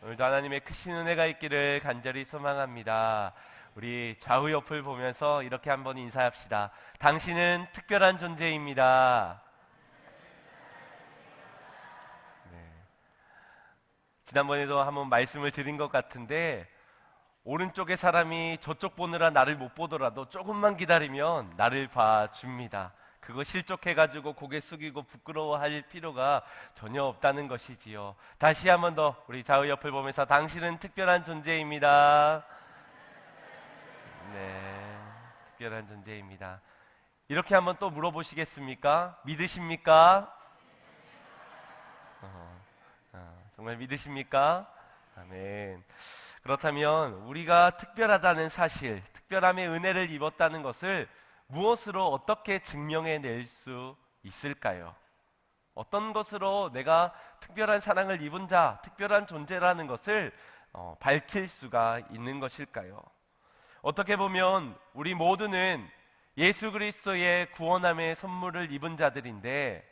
오늘도 하나님의 크신 은혜가 있기를 간절히 소망합니다. 우리 좌우 옆을 보면서 이렇게 한번 인사합시다. 당신은 특별한 존재입니다. 네. 지난번에도 한번 말씀을 드린 것 같은데, 오른쪽의 사람이 저쪽 보느라 나를 못 보더라도 조금만 기다리면 나를 봐줍니다. 그거 실족해가지고 고개 숙이고 부끄러워할 필요가 전혀 없다는 것이지요. 다시 한번 더 우리 좌우 옆을 보면서 당신은 특별한 존재입니다. 네, 특별한 존재입니다. 이렇게 한번 또 물어보시겠습니까? 믿으십니까? 정말 믿으십니까? 아멘. 그렇다면 우리가 특별하다는 사실, 특별함의 은혜를 입었다는 것을 무엇으로 어떻게 증명해낼 수 있을까요? 어떤 것으로 내가 특별한 사랑을 입은 자, 특별한 존재라는 것을 밝힐 수가 있는 것일까요? 어떻게 보면 우리 모두는 예수 그리스도의 구원함의 선물을 입은 자들인데,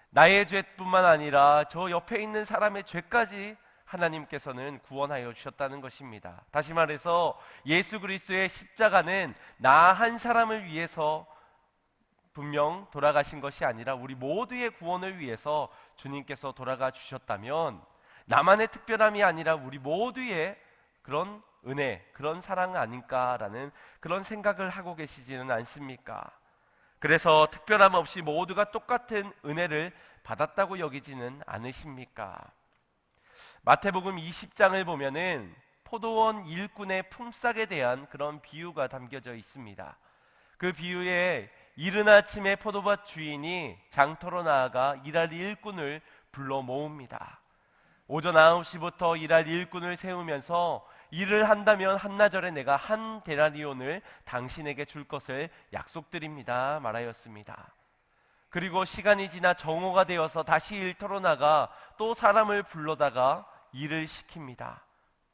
나의 죄뿐만 아니라 저 옆에 있는 사람의 죄까지 하나님께서는 구원하여 주셨다는 것입니다. 다시 말해서 예수 그리스도의 십자가는 나 한 사람을 위해서 분명 돌아가신 것이 아니라 우리 모두의 구원을 위해서 주님께서 돌아가 주셨다면, 나만의 특별함이 아니라 우리 모두의 그런 은혜, 그런 사랑 아닐까라는 그런 생각을 하고 계시지는 않습니까? 그래서 특별함 없이 모두가 똑같은 은혜를 받았다고 여기지는 않으십니까? 마태복음 20장을 보면은 포도원 일꾼의 품삯에 대한 그런 비유가 담겨져 있습니다. 그 비유에 이른 아침에 포도밭 주인이 장터로 나아가 일할 일꾼을 불러 모읍니다. 오전 9시부터 일할 일꾼을 세우면서 일을 한다면 한나절에 내가 한 데나리온을 당신에게 줄 것을 약속드립니다 말하였습니다. 그리고 시간이 지나 정오가 되어서 다시 일터로 나가 또 사람을 불러다가 일을 시킵니다.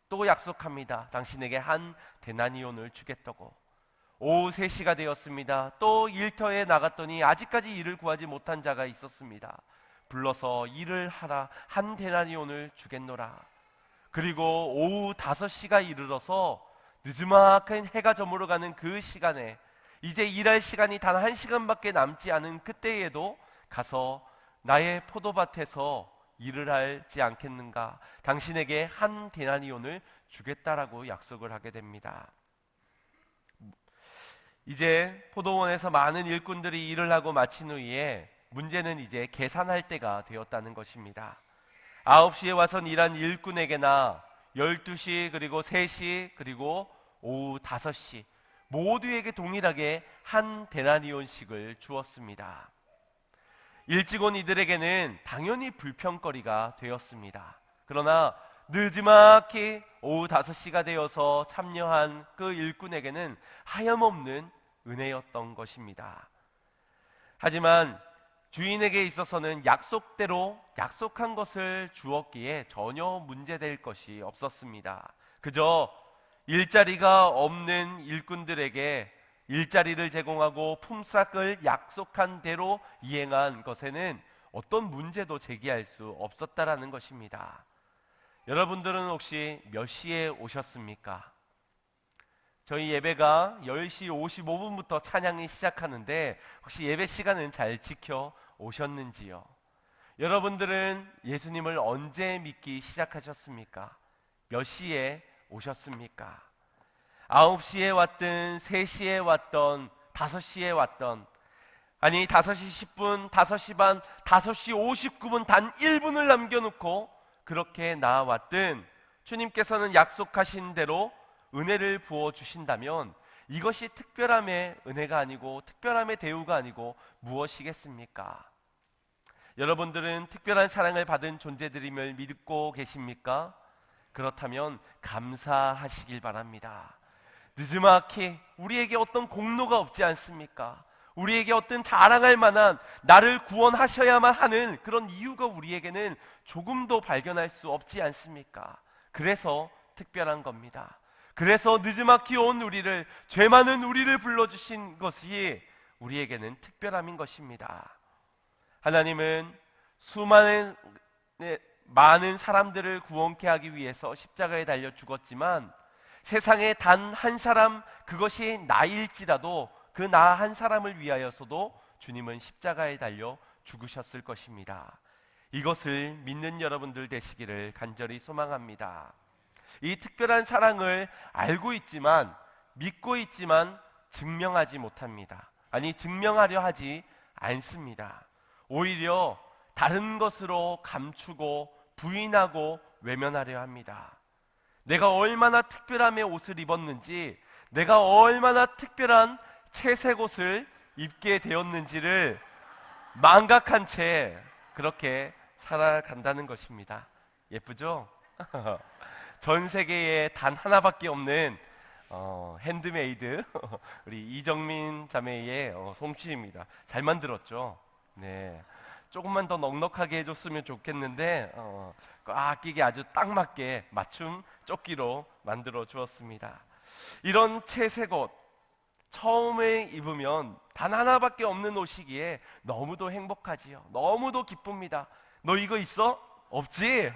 또 약속합니다. 당신에게 한 데나리온을 주겠다고. 오후 3시가 되었습니다. 또 일터에 나갔더니 아직까지 일을 구하지 못한 자가 있었습니다. 불러서 일을 하라, 한 데나리온을 주겠노라. 그리고 오후 5시가 이르러서 느즈막한 해가 저물어가는 그 시간에, 이제 일할 시간이 단 1시간밖에 남지 않은 그때에도 가서 나의 포도밭에서 일을 하지 않겠는가, 당신에게 한 데나리온을 주겠다라고 약속을 하게 됩니다. 이제 포도원에서 많은 일꾼들이 일을 하고 마친 후에 문제는 이제 계산할 때가 되었다는 것입니다. 9시에 와서 일한 일꾼에게나 12시 그리고 3시 그리고 오후 5시 모두에게 동일하게 한 데나리온씩을 주었습니다. 일찍 온 이들에게는 당연히 불평거리가 되었습니다. 그러나 느지막이 오후 5시가 되어서 참여한 그 일꾼에게는 하염없는 은혜였던 것입니다. 하지만 주인에게 있어서는 약속대로 약속한 것을 주었기에 전혀 문제될 것이 없었습니다. 그저 일자리가 없는 일꾼들에게 일자리를 제공하고 품삯을 약속한 대로 이행한 것에는 어떤 문제도 제기할 수 없었다라는 것입니다. 여러분들은 혹시 몇 시에 오셨습니까? 저희 예배가 10시 55분부터 찬양이 시작하는데 혹시 예배 시간은 잘 지켜 오셨는지요? 여러분들은 예수님을 언제 믿기 시작하셨습니까? 몇 시에 오셨습니까? 9시에 왔든 3시에 왔던 5시에 왔던, 아니 5시 10분, 5시 반, 5시 59분 단 1분을 남겨놓고 그렇게 나왔든 주님께서는 약속하신 대로 은혜를 부어주신다면 이것이 특별함의 은혜가 아니고 특별함의 대우가 아니고 무엇이겠습니까? 여러분들은 특별한 사랑을 받은 존재들임을 믿고 계십니까? 그렇다면 감사하시길 바랍니다. 느지막이 우리에게 어떤 공로가 없지 않습니까? 우리에게 어떤 자랑할 만한, 나를 구원하셔야만 하는 그런 이유가 우리에게는 조금도 발견할 수 없지 않습니까? 그래서 특별한 겁니다. 그래서 느지막이 온 우리를, 죄 많은 우리를 불러주신 것이 우리에게는 특별함인 것입니다. 하나님은 수많은 많은 사람들을 구원케 하기 위해서 십자가에 달려 죽었지만 세상에 단 한 사람, 그것이 나일지라도 그 나 한 사람을 위하여서도 주님은 십자가에 달려 죽으셨을 것입니다. 이것을 믿는 여러분들 되시기를 간절히 소망합니다. 이 특별한 사랑을 알고 있지만, 믿고 있지만 증명하지 못합니다. 아니, 증명하려 하지 않습니다. 오히려 다른 것으로 감추고 부인하고 외면하려 합니다. 내가 얼마나 특별함의 옷을 입었는지, 내가 얼마나 특별한 채색 옷을 입게 되었는지를 망각한 채 그렇게 살아간다는 것입니다. 예쁘죠? 전 세계에 단 하나밖에 없는 핸드메이드 우리 이정민 자매의 솜씨입니다. 잘 만들었죠? 네, 조금만 더 넉넉하게 해줬으면 좋겠는데 꽉 끼게 아주 딱 맞게 맞춤 조끼로 만들어 주었습니다. 이런 채색 옷 처음에 입으면 단 하나밖에 없는 옷이기에 너무도 행복하지요. 너무도 기쁩니다. 너 이거 있어? 없지?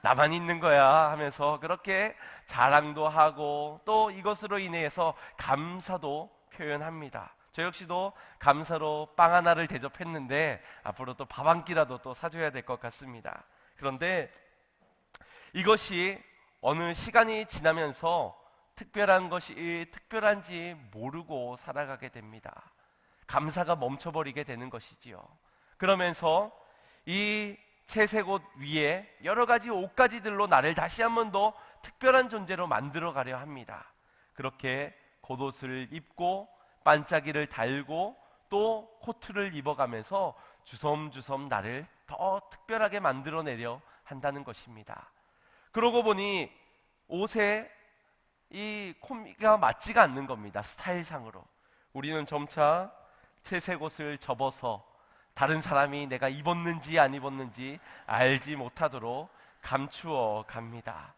나만 있는 거야 하면서 그렇게 자랑도 하고 또 이것으로 인해서 감사도 표현합니다. 저 역시도 감사로 빵 하나를 대접했는데 앞으로 또 밥 한 끼라도 또 사줘야 될 것 같습니다. 그런데 이것이 어느 시간이 지나면서 특별한 것이 특별한지 모르고 살아가게 됩니다. 감사가 멈춰버리게 되는 것이지요. 그러면서 이 채색 옷 위에 여러 가지 옷가지들로 나를 다시 한 번 더 특별한 존재로 만들어 가려 합니다. 그렇게 겉옷을 입고 반짝이를 달고 또 코트를 입어가면서 주섬주섬 나를 더 특별하게 만들어내려 한다는 것입니다. 그러고 보니 옷에 이 코미가 맞지가 않는 겁니다. 스타일상으로. 우리는 점차 채색 옷을 접어서 다른 사람이 내가 입었는지 안 입었는지 알지 못하도록 감추어 갑니다.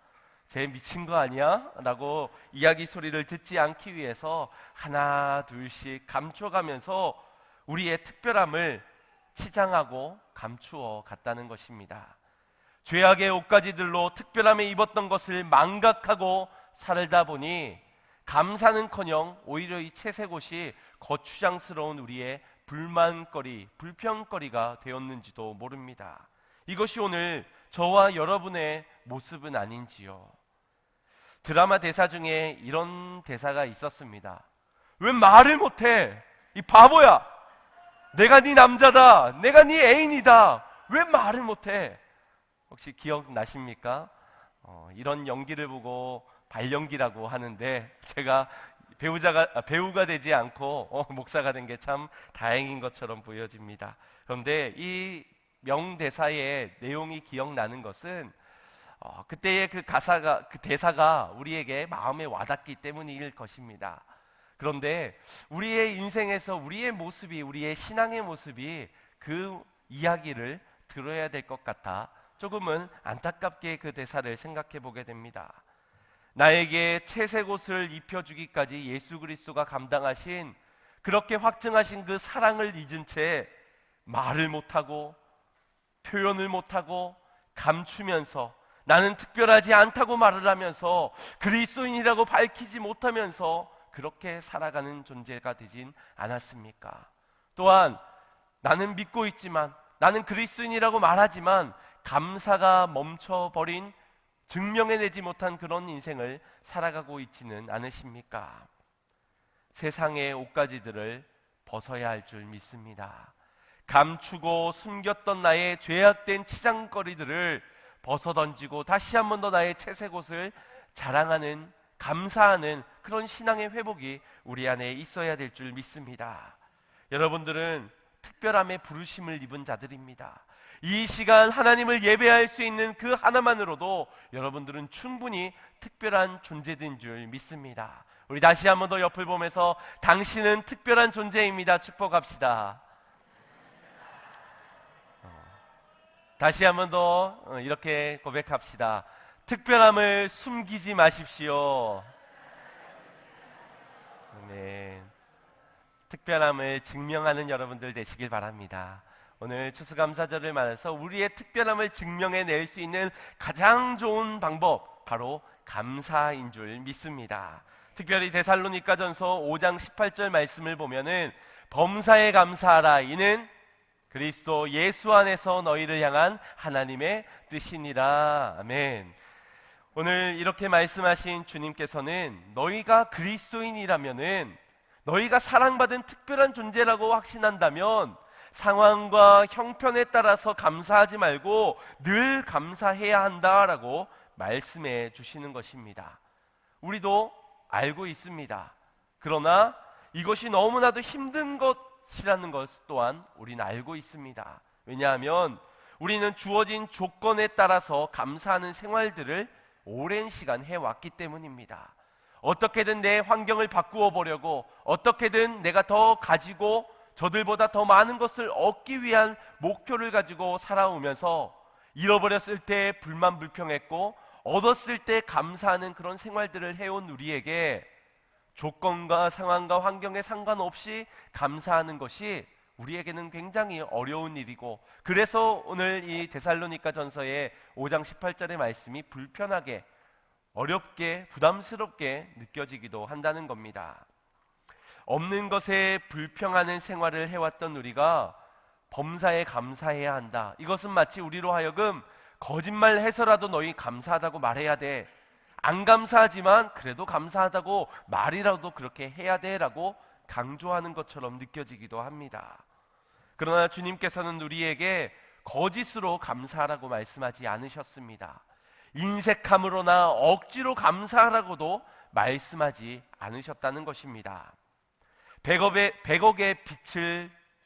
쟤 미친 거 아니야? 라고 이야기 소리를 듣지 않기 위해서 하나 둘씩 감춰가면서 우리의 특별함을 치장하고 감추어 갔다는 것입니다. 죄악의 옷가지들로 특별함에 입었던 것을 망각하고 살다 보니 감사는커녕 오히려 이 채색 옷이 거추장스러운 우리의 불만거리, 불평거리가 되었는지도 모릅니다. 이것이 오늘 저와 여러분의 모습은 아닌지요. 드라마 대사 중에 이런 대사가 있었습니다. 왜 말을 못해? 이 바보야! 내가 네 남자다! 내가 네 애인이다! 왜 말을 못해? 혹시 기억나십니까? 이런 연기를 보고 발연기라고 하는데 제가 배우가 되지 않고 목사가 된 게 참 다행인 것처럼 보여집니다. 그런데 이 명대사의 내용이 기억나는 것은 그때의 그 대사가 우리에게 마음에 와닿기 때문일 것입니다. 그런데 우리의 인생에서 우리의 모습이, 우리의 신앙의 모습이 그 이야기를 들어야 될 것 같아 조금은 안타깝게 그 대사를 생각해 보게 됩니다. 나에게 채색 옷을 입혀주기까지 예수 그리스도가 감당하신, 그렇게 확증하신 그 사랑을 잊은 채 말을 못하고 표현을 못하고 감추면서 나는 특별하지 않다고 말을 하면서 그리스도인이라고 밝히지 못하면서 그렇게 살아가는 존재가 되진 않았습니까? 또한 나는 믿고 있지만, 나는 그리스도인이라고 말하지만 감사가 멈춰버린, 증명해내지 못한 그런 인생을 살아가고 있지는 않으십니까? 세상의 옷가지들을 벗어야 할 줄 믿습니다. 감추고 숨겼던 나의 죄악된 치장거리들을 벗어던지고 다시 한 번 더 나의 채색 옷을 자랑하는, 감사하는 그런 신앙의 회복이 우리 안에 있어야 될 줄 믿습니다. 여러분들은 특별함의 부르심을 입은 자들입니다. 이 시간 하나님을 예배할 수 있는 그 하나만으로도 여러분들은 충분히 특별한 존재된 줄 믿습니다. 우리 다시 한 번 더 옆을 보면서 당신은 특별한 존재입니다. 축복합시다. 다시 한 번 더 이렇게 고백합시다. 특별함을 숨기지 마십시오. 네. 특별함을 증명하는 여러분들 되시길 바랍니다. 오늘 추수감사절을 맞아서 우리의 특별함을 증명해낼 수 있는 가장 좋은 방법, 바로 감사인 줄 믿습니다. 특별히 데살로니가전서 5장 18절 말씀을 보면은 범사에 감사하라, 이는 그리스도 예수 안에서 너희를 향한 하나님의 뜻이니라. 아멘. 오늘 이렇게 말씀하신 주님께서는 너희가 그리스도인이라면은, 너희가 사랑받은 특별한 존재라고 확신한다면 상황과 형편에 따라서 감사하지 말고 늘 감사해야 한다라고 말씀해 주시는 것입니다. 우리도 알고 있습니다. 그러나 이것이 너무나도 힘든 것이라는 것 또한 우리는 알고 있습니다. 왜냐하면 우리는 주어진 조건에 따라서 감사하는 생활들을 오랜 시간 해왔기 때문입니다. 어떻게든 내 환경을 바꾸어 보려고, 어떻게든 내가 더 가지고 저들보다 더 많은 것을 얻기 위한 목표를 가지고 살아오면서 잃어버렸을 때 불만불평했고 얻었을 때 감사하는 그런 생활들을 해온 우리에게 조건과 상황과 환경에 상관없이 감사하는 것이 우리에게는 굉장히 어려운 일이고, 그래서 오늘 이 데살로니가 전서의 5장 18절의 말씀이 불편하게, 어렵게, 부담스럽게 느껴지기도 한다는 겁니다. 없는 것에 불평하는 생활을 해왔던 우리가 범사에 감사해야 한다, 이것은 마치 우리로 하여금 거짓말해서라도 너희 감사하다고 말해야 돼, 안 감사하지만 그래도 감사하다고 말이라도 그렇게 해야 돼 라고 강조하는 것처럼 느껴지기도 합니다. 그러나 주님께서는 우리에게 거짓으로 감사하라고 말씀하지 않으셨습니다. 인색함으로나 억지로 감사하라고도 말씀하지 않으셨다는 것입니다. 100억의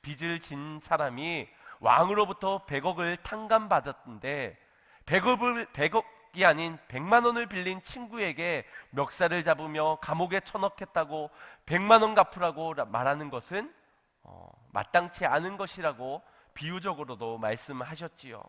빚을 진 사람이 왕으로부터 100억을 탕감받았는데 100억이 아닌 100만 원을 빌린 친구에게 멱살을 잡으며 감옥에 쳐넣겠다고 100만 원 갚으라고 말하는 것은 마땅치 않은 것이라고 비유적으로도 말씀하셨지요.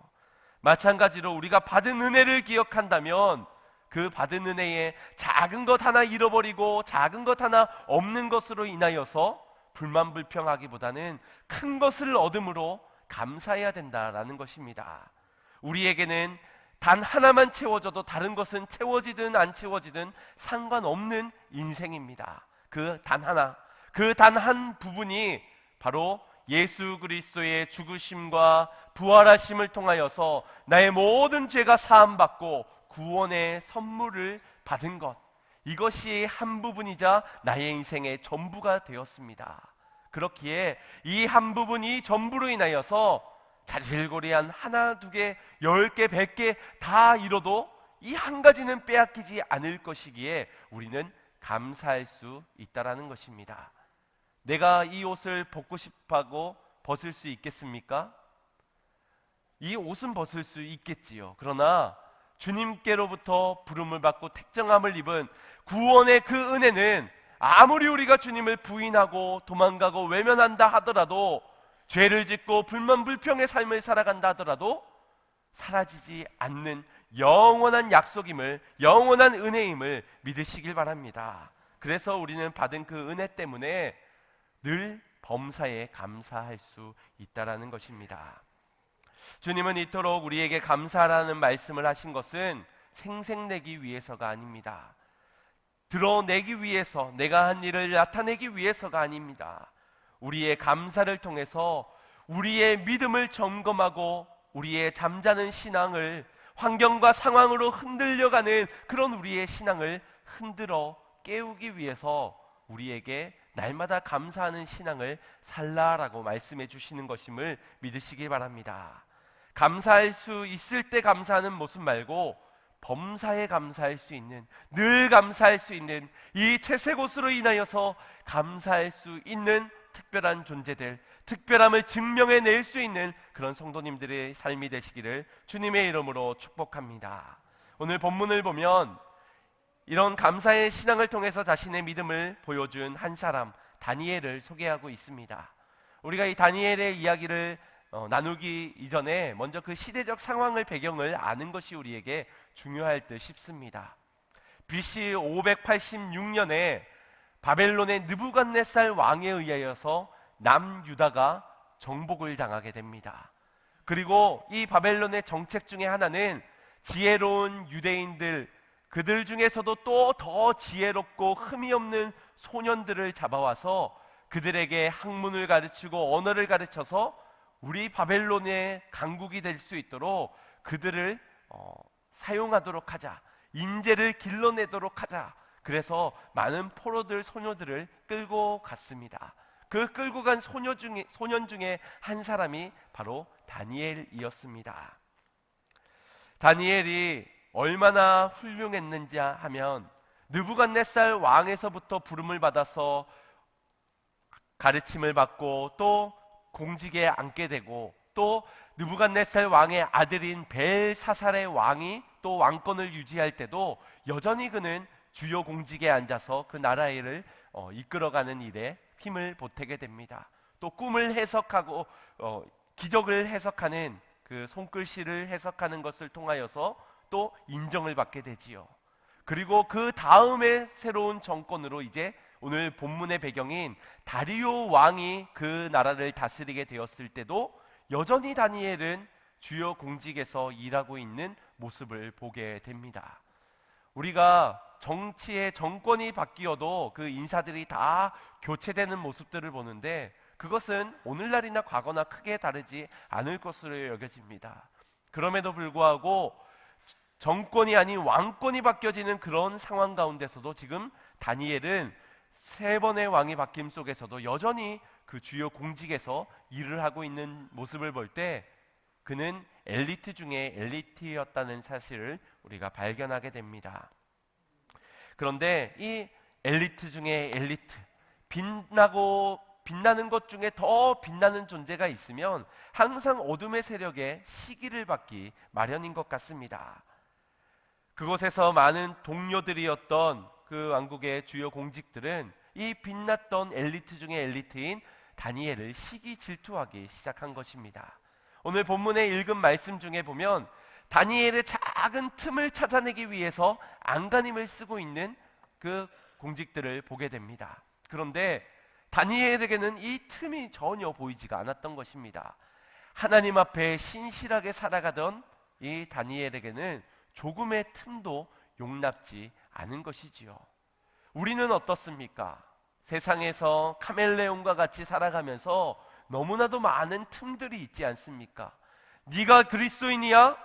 마찬가지로 우리가 받은 은혜를 기억한다면 그 받은 은혜에 작은 것 하나 잃어버리고 작은 것 하나 없는 것으로 인하여서 불만불평하기보다는 큰 것을 얻음으로 감사해야 된다라는 것입니다. 우리에게는 단 하나만 채워져도 다른 것은 채워지든 안 채워지든 상관없는 인생입니다. 그 단 하나, 그 단 한 부분이 바로 예수 그리스도의 죽으심과 부활하심을 통하여서 나의 모든 죄가 사함받고 구원의 선물을 받은 것, 이것이 한 부분이자 나의 인생의 전부가 되었습니다. 그렇기에 이 한 부분이 전부로 인하여서 자질고리한 하나, 두 개, 10개, 100개 다 이뤄도 이 한 가지는 빼앗기지 않을 것이기에 우리는 감사할 수 있다라는 것입니다. 내가 이 옷을 벗고 싶어하고 벗을 수 있겠습니까? 이 옷은 벗을 수 있겠지요. 그러나 주님께로부터 부름을 받고 택정함을 입은 구원의 그 은혜는 아무리 우리가 주님을 부인하고 도망가고 외면한다 하더라도, 죄를 짓고 불만불평의 삶을 살아간다 하더라도 사라지지 않는 영원한 약속임을, 영원한 은혜임을 믿으시길 바랍니다. 그래서 우리는 받은 그 은혜 때문에 늘 범사에 감사할 수 있다라는 것입니다. 주님은 이토록 우리에게 감사하라는 말씀을 하신 것은 생색내기 위해서가 아닙니다. 드러내기 위해서, 내가 한 일을 나타내기 위해서가 아닙니다. 우리의 감사를 통해서 우리의 믿음을 점검하고 우리의 잠자는 신앙을, 환경과 상황으로 흔들려가는 그런 우리의 신앙을 흔들어 깨우기 위해서 우리에게 날마다 감사하는 신앙을 살라라고 말씀해 주시는 것임을 믿으시기 바랍니다. 감사할 수 있을 때 감사하는 모습 말고 범사에 감사할 수 있는, 늘 감사할 수 있는, 이 채색옷으로 인하여서 감사할 수 있는 특별한 존재들, 특별함을 증명해낼 수 있는 그런 성도님들의 삶이 되시기를 주님의 이름으로 축복합니다. 오늘 본문을 보면 이런 감사의 신앙을 통해서 자신의 믿음을 보여준 한 사람, 다니엘을 소개하고 있습니다. 우리가 이 다니엘의 이야기를 나누기 이전에 먼저 그 시대적 상황을, 배경을 아는 것이 우리에게 중요할 듯 싶습니다. BC 586년에 바벨론의 느부갓네살 왕에 의하여서 남유다가 정복을 당하게 됩니다. 그리고 이 바벨론의 정책 중에 하나는 지혜로운 유대인들, 그들 중에서도 또 더 지혜롭고 흠이 없는 소년들을 잡아와서 그들에게 학문을 가르치고 언어를 가르쳐서 우리 바벨론의 강국이 될 수 있도록 그들을 사용하도록 하자, 인재를 길러내도록 하자. 그래서 많은 포로들, 소녀들을 끌고 갔습니다. 그 끌고 간 소년 중에 한 사람이 바로 다니엘이었습니다. 다니엘이 얼마나 훌륭했는지 하면 느부갓네살 왕에서부터 부름을 받아서 가르침을 받고 또 공직에 앉게 되고, 또 느부갓네살 왕의 아들인 벨사살의 왕이 또 왕권을 유지할 때도 여전히 그는 주요 공직에 앉아서 그 나라를 이끌어가는 일에 힘을 보태게 됩니다. 또 꿈을 해석하고 기적을 해석하는 그 손글씨를 해석하는 것을 통하여서 또 인정을 받게 되지요. 그리고 그 다음에 새로운 정권으로 이제 오늘 본문의 배경인 다리오 왕이 그 나라를 다스리게 되었을 때도 여전히 다니엘은 주요 공직에서 일하고 있는 모습을 보게 됩니다. 우리가 정치의 정권이 바뀌어도 그 인사들이 다 교체되는 모습들을 보는데 그것은 오늘날이나 과거나 크게 다르지 않을 것으로 여겨집니다. 그럼에도 불구하고 정권이 아닌 왕권이 바뀌어지는 그런 상황 가운데서도 지금 다니엘은 3번의 왕이 바뀜 속에서도 여전히 그 주요 공직에서 일을 하고 있는 모습을 볼 때 그는 엘리트 중에 엘리트였다는 사실을 우리가 발견하게 됩니다. 그런데 이 엘리트 중에 엘리트, 빛나는 것 중에 더 빛나는 존재가 있으면 항상 어둠의 세력에 시기를 받기 마련인 것 같습니다. 그곳에서 많은 동료들이었던 그 왕국의 주요 공직들은 이 빛났던 엘리트 중에 엘리트인 다니엘을 시기 질투하기 시작한 것입니다. 오늘 본문에 읽은 말씀 중에 보면 다니엘의 작은 틈을 찾아내기 위해서 안간힘을 쓰고 있는 그 공직들을 보게 됩니다. 그런데 다니엘에게는 이 틈이 전혀 보이지가 않았던 것입니다. 하나님 앞에 신실하게 살아가던 이 다니엘에게는 조금의 틈도 용납지 않은 것이지요. 우리는 어떻습니까? 세상에서 카멜레온과 같이 살아가면서 너무나도 많은 틈들이 있지 않습니까? 네가 그리스도인이야?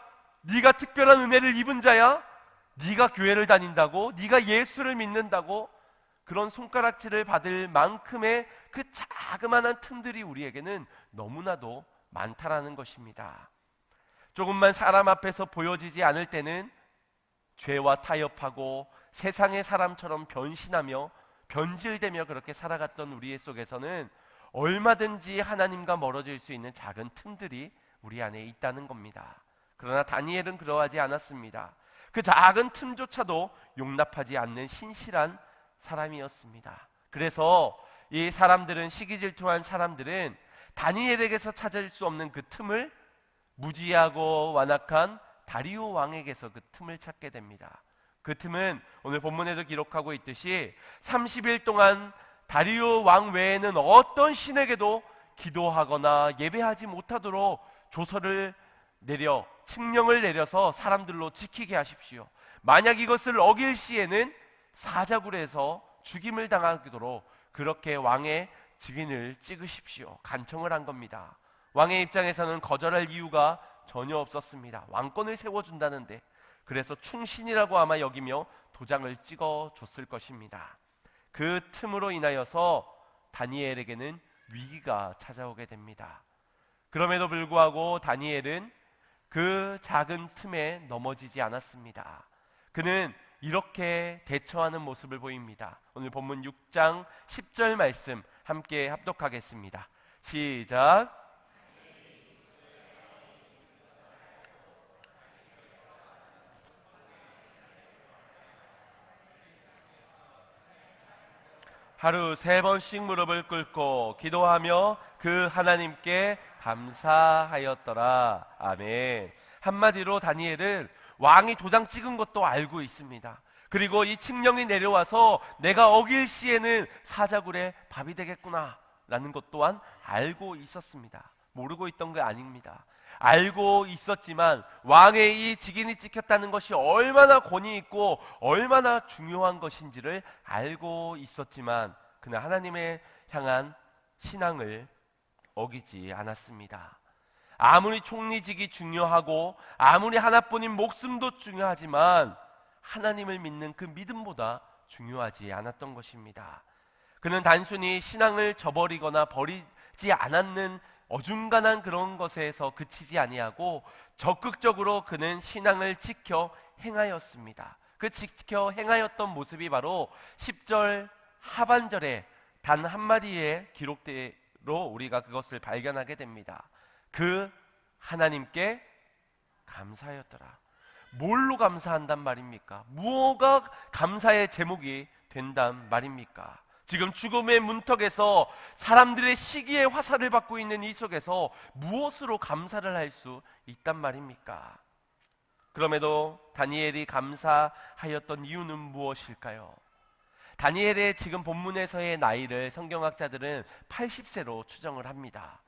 네가 특별한 은혜를 입은 자야? 네가 교회를 다닌다고? 네가 예수를 믿는다고? 그런 손가락질을 받을 만큼의 그 자그마한 틈들이 우리에게는 너무나도 많다라는 것입니다. 조금만 사람 앞에서 보여지지 않을 때는 죄와 타협하고 세상의 사람처럼 변신하며 변질되며 그렇게 살아갔던 우리 속에서는 얼마든지 하나님과 멀어질 수 있는 작은 틈들이 우리 안에 있다는 겁니다. 그러나 다니엘은 그러하지 않았습니다. 그 작은 틈조차도 용납하지 않는 신실한 사람이었습니다. 그래서 이 사람들은, 시기질투한 사람들은 다니엘에게서 찾을 수 없는 그 틈을 무지하고 완악한 다리오 왕에게서 그 틈을 찾게 됩니다. 그 틈은 오늘 본문에도 기록하고 있듯이 30일 동안 다리오 왕 외에는 어떤 신에게도 기도하거나 예배하지 못하도록 조서를 내려 칙령을 내려서 사람들로 지키게 하십시오. 만약 이것을 어길 시에는 사자굴에서 죽임을 당하도록 그렇게 왕의 직인을 찍으십시오. 간청을 한 겁니다. 왕의 입장에서는 거절할 이유가 전혀 없었습니다. 왕권을 세워준다는데. 그래서 충신이라고 아마 여기며 도장을 찍어줬을 것입니다. 그 틈으로 인하여서 다니엘에게는 위기가 찾아오게 됩니다. 그럼에도 불구하고 다니엘은 그 작은 틈에 넘어지지 않았습니다. 그는 이렇게 대처하는 모습을 보입니다. 오늘 본문 6장 10절 말씀 함께 합독하겠습니다. 시작. 하루 3번씩 무릎을 꿇고 기도하며 그 하나님께 감사하였더라. 아멘. 한마디로 다니엘은 왕이 도장 찍은 것도 알고 있습니다. 그리고 이 칙령이 내려와서 내가 어길 시에는 사자굴에 밥이 되겠구나. 라는 것 또한 알고 있었습니다. 모르고 있던 게 아닙니다. 알고 있었지만 왕의 이 직인이 찍혔다는 것이 얼마나 권위 있고 얼마나 중요한 것인지를 알고 있었지만 그는 하나님의 향한 신앙을 어기지 않았습니다. 아무리 총리직이 중요하고 아무리 하나뿐인 목숨도 중요하지만 하나님을 믿는 그 믿음보다 중요하지 않았던 것입니다. 그는 단순히 신앙을 저버리거나 버리지 않았는 어중간한 그런 것에서 그치지 아니하고 적극적으로 그는 신앙을 지켜 행하였습니다. 그 지켜 행하였던 모습이 바로 10절 하반절에 단 한마디의 기록대로 우리가 그것을 발견하게 됩니다. 그 하나님께 감사하였더라. 뭘로 감사한단 말입니까? 무엇가 감사의 제목이 된단 말입니까? 지금 죽음의 문턱에서 사람들의 시기의 화살을 받고 있는 이 속에서 무엇으로 감사를 할 수 있단 말입니까? 그럼에도 다니엘이 감사하였던 이유는 무엇일까요? 다니엘의 지금 본문에서의 나이를 성경학자들은 80세로 추정을 합니다.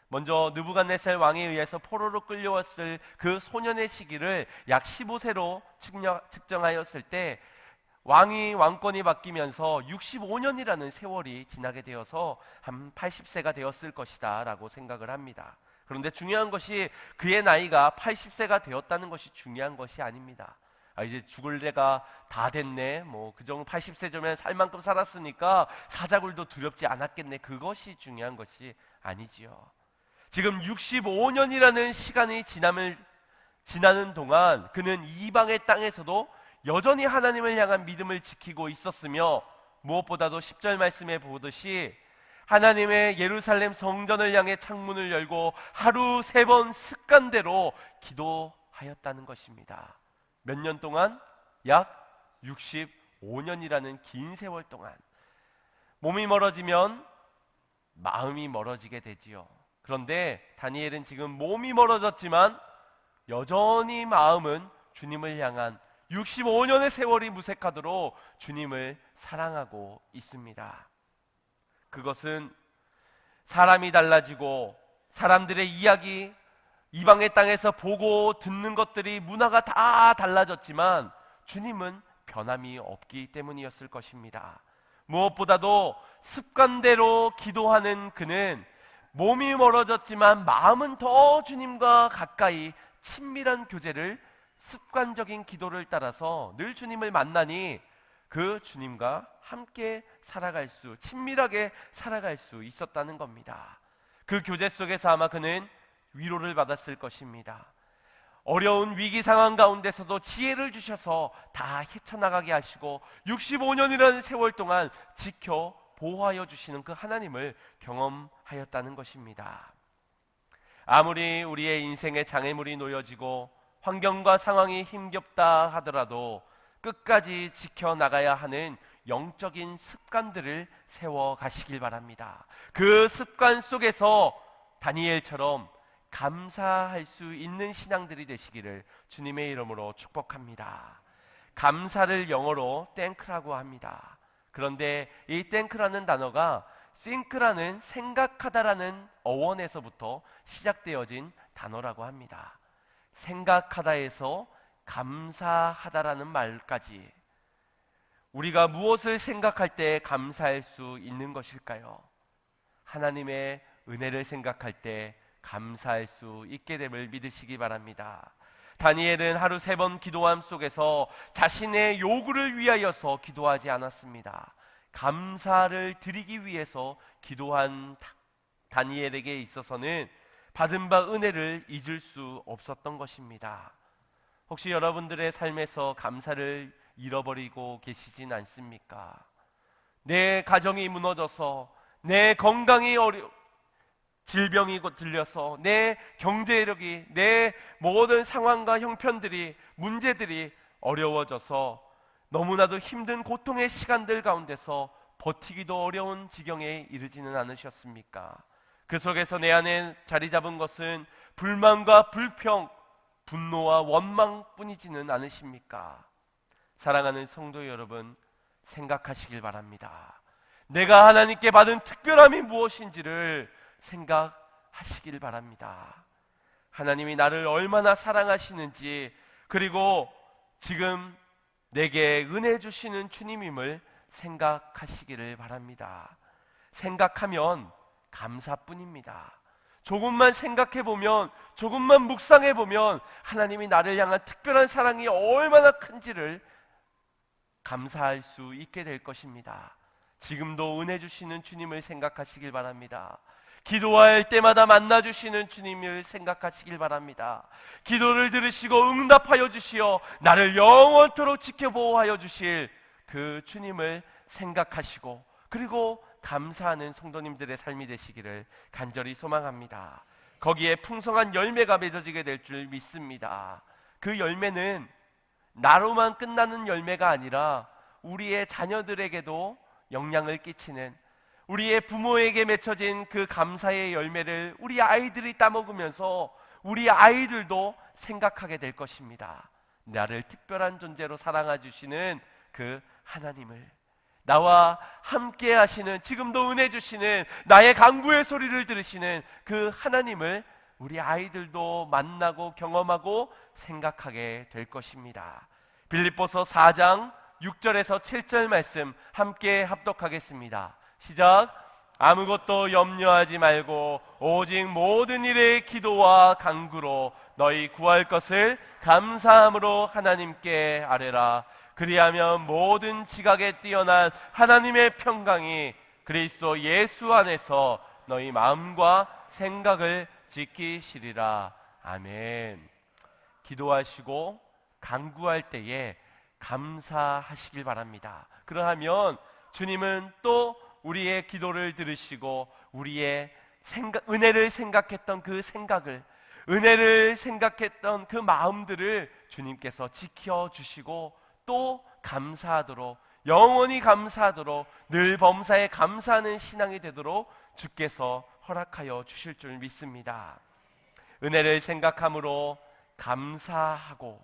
먼저 느부갓네살 왕에 의해서 포로로 끌려왔을 그 소년의 시기를 약 15세로 측정하였을 때 왕이 왕권이 바뀌면서 65년이라는 세월이 지나게 되어서 한 80세가 되었을 것이다 라고 생각을 합니다. 그런데 중요한 것이 그의 나이가 80세가 되었다는 것이 중요한 것이 아닙니다. 이제 죽을 때가 다 됐네, 뭐 그 정도 80세쯤에 살 만큼 살았으니까 사자굴도 두렵지 않았겠네, 그것이 중요한 것이 아니지요. 지금 65년이라는 시간이 지나는 동안 그는 이방의 땅에서도 여전히 하나님을 향한 믿음을 지키고 있었으며 무엇보다도 10절 말씀에 보듯이 하나님의 예루살렘 성전을 향해 창문을 열고 하루 3번 습관대로 기도하였다는 것입니다. 몇 년 동안? 약 65년이라는 긴 세월 동안. 몸이 멀어지면 마음이 멀어지게 되지요. 그런데 다니엘은 지금 몸이 멀어졌지만 여전히 마음은 주님을 향한 65년의 세월이 무색하도록 주님을 사랑하고 있습니다. 그것은 사람이 달라지고 사람들의 이야기, 이방의 땅에서 보고 듣는 것들이 문화가 다 달라졌지만 주님은 변함이 없기 때문이었을 것입니다. 무엇보다도 습관대로 기도하는 그는 몸이 멀어졌지만 마음은 더 주님과 가까이 친밀한 교제를, 습관적인 기도를 따라서 늘 주님을 만나니 그 주님과 함께 친밀하게 살아갈 수 있었다는 겁니다. 그 교제 속에서 아마 그는 위로를 받았을 것입니다. 어려운 위기 상황 가운데서도 지혜를 주셔서 다 헤쳐나가게 하시고 65년이라는 세월 동안 지켜 보호하여 주시는 그 하나님을 경험하였다는 것입니다. 아무리 우리의 인생에 장애물이 놓여지고 환경과 상황이 힘겹다 하더라도 끝까지 지켜나가야 하는 영적인 습관들을 세워가시길 바랍니다. 그 습관 속에서 다니엘처럼 감사할 수 있는 신앙들이 되시기를 주님의 이름으로 축복합니다. 감사를 영어로 땡크라고 합니다. 그런데 이 땡크라는 단어가 think라는 생각하다라는 어원에서부터 시작되어진 단어라고 합니다. 생각하다에서 감사하다라는 말까지, 우리가 무엇을 생각할 때 감사할 수 있는 것일까요? 하나님의 은혜를 생각할 때 감사할 수 있게 됨을 믿으시기 바랍니다. 다니엘은 하루 3번 기도함 속에서 자신의 요구를 위하여서 기도하지 않았습니다. 감사를 드리기 위해서 기도한 다니엘에게 있어서는 받은 바 은혜를 잊을 수 없었던 것입니다. 혹시 여러분들의 삶에서 감사를 잃어버리고 계시진 않습니까? 내 가정이 무너져서, 내 건강이 질병이 들려서, 내 경제력이, 내 모든 상황과 형편들이, 문제들이 어려워져서 너무나도 힘든 고통의 시간들 가운데서 버티기도 어려운 지경에 이르지는 않으셨습니까? 그 속에서 내 안에 자리 잡은 것은 불만과 불평, 분노와 원망뿐이지는 않으십니까? 사랑하는 성도 여러분, 생각하시길 바랍니다. 내가 하나님께 받은 특별함이 무엇인지를 생각하시길 바랍니다. 하나님이 나를 얼마나 사랑하시는지, 그리고 지금 내게 은혜 주시는 주님임을 생각하시기를 바랍니다. 생각하면 감사뿐입니다. 조금만 생각해보면, 조금만 묵상해보면 하나님이 나를 향한 특별한 사랑이 얼마나 큰지를 감사할 수 있게 될 것입니다. 지금도 은혜 주시는 주님을 생각하시길 바랍니다. 기도할 때마다 만나주시는 주님을 생각하시길 바랍니다. 기도를 들으시고 응답하여 주시어 나를 영원토록 지켜보호하여 주실 그 주님을 생각하시고, 그리고 감사하는 성도님들의 삶이 되시기를 간절히 소망합니다. 거기에 풍성한 열매가 맺어지게 될 줄 믿습니다. 그 열매는 나로만 끝나는 열매가 아니라 우리의 자녀들에게도 영향을 끼치는, 우리의 부모에게 맺혀진 그 감사의 열매를 우리 아이들이 따먹으면서 우리 아이들도 생각하게 될 것입니다. 나를 특별한 존재로 사랑해 주시는 그 하나님을, 나와 함께 하시는, 지금도 은혜 주시는, 나의 간구의 소리를 들으시는 그 하나님을 우리 아이들도 만나고 경험하고 생각하게 될 것입니다. 빌립보서 4장 6절에서 7절 말씀 함께 합독하겠습니다. 시작. 아무것도 염려하지 말고 오직 모든 일에 기도와 간구로 너희 구할 것을 감사함으로 하나님께 아뢰라. 그리하면 모든 지각에 뛰어난 하나님의 평강이 그리스도 예수 안에서 너희 마음과 생각을 지키시리라. 아멘. 기도하시고 간구할 때에 감사하시길 바랍니다. 그러하면 주님은 또 우리의 기도를 들으시고 우리의 은혜를 생각했던 그 생각을, 은혜를 생각했던 그 마음들을 주님께서 지켜주시고 또 감사하도록, 영원히 감사하도록, 늘 범사에 감사하는 신앙이 되도록 주께서 허락하여 주실 줄 믿습니다. 은혜를 생각함으로 감사하고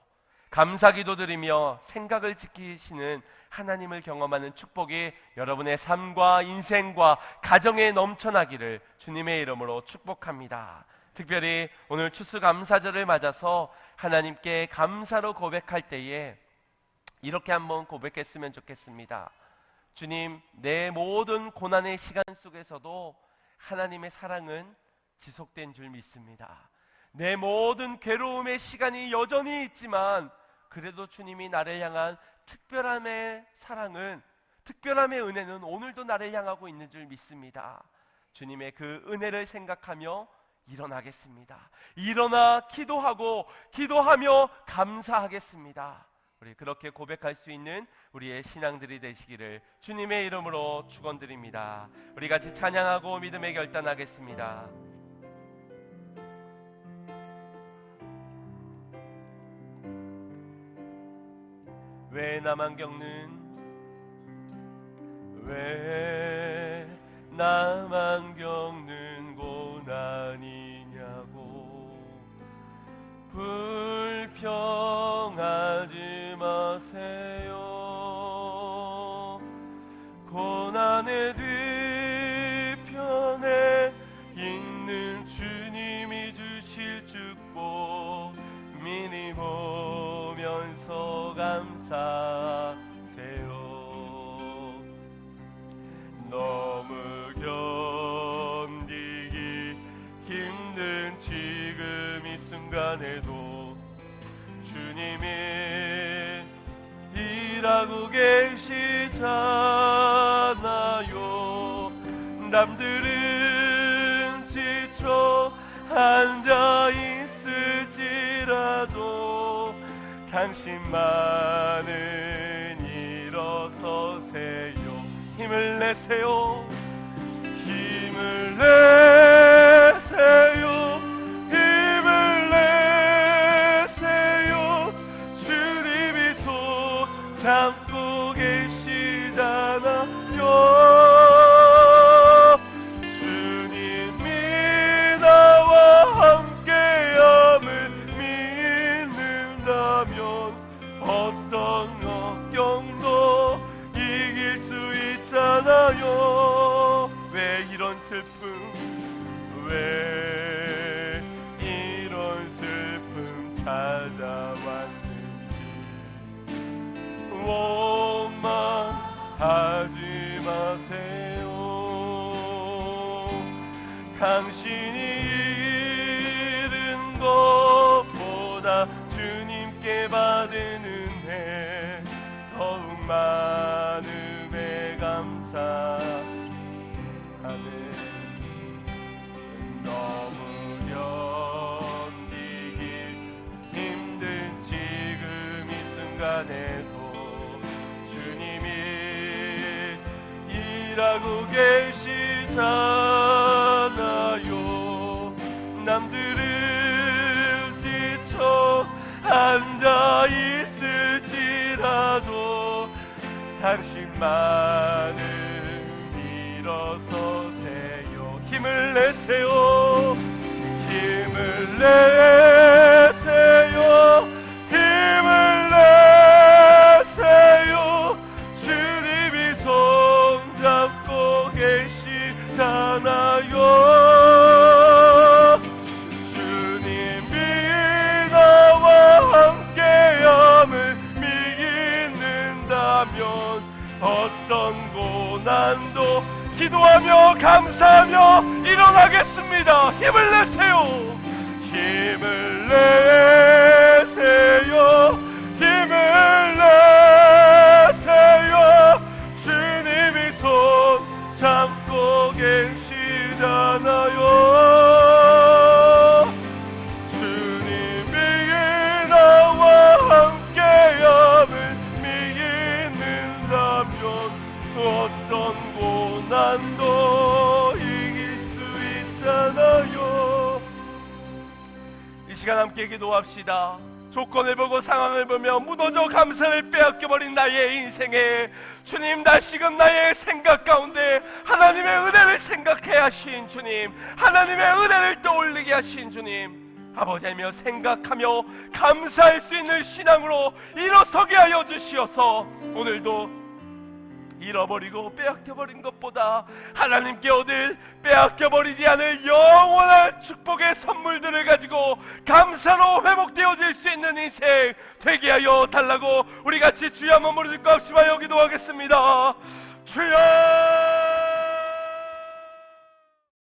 감사기도 드리며 생각을 지키시는 하나님을 경험하는 축복이 여러분의 삶과 인생과 가정에 넘쳐나기를 주님의 이름으로 축복합니다. 특별히 오늘 추수감사절을 맞아서 하나님께 감사로 고백할 때에 이렇게 한번 고백했으면 좋겠습니다. 주님, 내 모든 고난의 시간 속에서도 하나님의 사랑은 지속된 줄 믿습니다. 내 모든 괴로움의 시간이 여전히 있지만 그래도 주님이 나를 향한 특별함의 사랑은, 특별함의 은혜는 오늘도 나를 향하고 있는 줄 믿습니다. 주님의 그 은혜를 생각하며 일어나겠습니다. 일어나 기도하며 감사하겠습니다. 우리 그렇게 고백할 수 있는 우리의 신앙들이 되시기를 주님의 이름으로 축원드립니다. 우리 같이 찬양하고 믿음의 결단하겠습니다. 왜 나만 겪는 고난이냐고 불평하지 마세요. 고난의 뒤편에 있는 주님이 주실 축복 미리 보면서 감사하세요. 너무 견디기 힘든 지금 이 순간에도 주님이 일하고 계시잖아요. 남들은 지쳐 앉아 있을지라도 당신만은 일어서세요. 힘을 내세요. 힘을 내세요. 힘을 내세요. 주님이 손 잡고 계시잖아요. 주님이 나와 함께함을 믿는다면 어떤 역경도 이길 수 있잖아요. 슬픔 왜 이런 슬픔 찾아왔는지 원망하지 마세요. 당신이 잃은 것보다 주님께 받은 은혜 더욱 많음에 감사하네. 너무 견디기 힘든 지금 이 순간에도 주님이 일하고 계시잖아요. 남들은 지쳐 앉아 있을지라도 당신만은 일어서세요. 힘을 내세요. 힘을 내세요. 힘을 내세요. 주님이 손잡고 계시잖아요. 주님이 나와 함께함을 믿는다면 어떤 고난도 기도하며 감사하며 일어나겠습니다. 힘을 내세요. 힘을 내세요. 힘을 내세요. 주님이 손 잡고 계시잖아요. 주님이 나와 함께함을 믿는다면 어떤 고난도 이길 수 있잖아요. 이 시간 함께 기도합시다. 조건을 보고 상황을 보며 무너져 감사를 빼앗겨버린 나의 인생에 주님, 다시금 나의 생각 가운데 하나님의 은혜를 생각해 하신 주님, 하나님의 은혜를 떠올리게 하신 주님, 아버지이며 생각하며 감사할 수 있는 신앙으로 일어서게 하여 주시어서 오늘도 잃어버리고 빼앗겨버린 것보다 하나님께 얻을 빼앗겨버리지 않을 영원한 축복의 선물들을 가지고 감사로 회복되어질 수 있는 인생 되게 하여 달라고 우리 같이 주여 한번 부르짖고 합심하여 기도하겠습니다. 주여